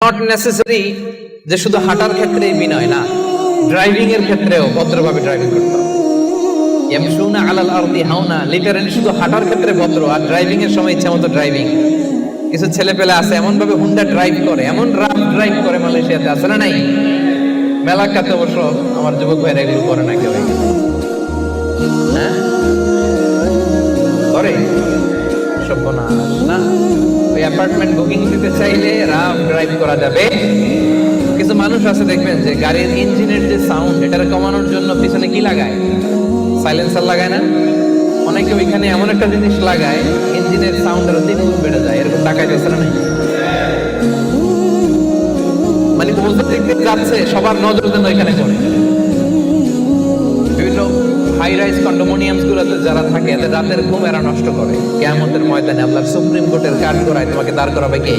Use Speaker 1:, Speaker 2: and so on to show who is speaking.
Speaker 1: Not necessary যে শুধু হাঁটার ক্ষেত্রেই বিনয় না, ড্রাইভিং এর ক্ষেত্রেও ভদ্রভাবে ড্রাইভিং করতে হবে। ইয়ামশুনা আলাল আরদি হাওনা, লিটারালি শুধু হাঁটার ক্ষেত্রে ভদ্র, আর ড্রাইভিং এর সময় ইচ্ছা মতো ড্রাইভিং। কিছু ছেলে পেলে আছে এমন ভাবে হুন্ডা ড্রাইভ করে, এমন রাফ ড্রাইভ করে, মালয়েশিয়াতে আছে না নাই? মেলাকাতে অবশ্য আমার যুবক ভাইরা এগুলো করে না কেউ, হ্যাঁ করে সর্বনাশ না। ওই অ্যাপার্টমেন্ট বুকিং দিতে চাইলে রাফ ড্রাইভ করা যাবে। কিছু মানুষ আছে দেখবেন যে গাড়ির ইঞ্জিনের যে সাউন্ড, এটার কমানোর জন্য পিছনে কি লাগায়? সাইলেন্সার লাগায় না? অনেকে ওইখানে এমন একটা জিনিস লাগায়, ইঞ্জিনের সাউন্ড আরো 3 গুণ বেড়ে যায়। এরকম টাকায় যাচ্ছে না? মানে দিক দিয়ে যাচ্ছে, সবার নজর যেন ওইখানে পড়ে। বিভিন্ন হাই রাইজ কন্ডোমিনিয়ামস গুলোতে যারা থাকে, এদের রাতের ঘুম এরা নষ্ট করে। কিয়ামতের ময়দানে আল্লাহর সুপ্রিম কোর্টের কাঠগড়ায় তোমাকে দাঁড় করাবে কে?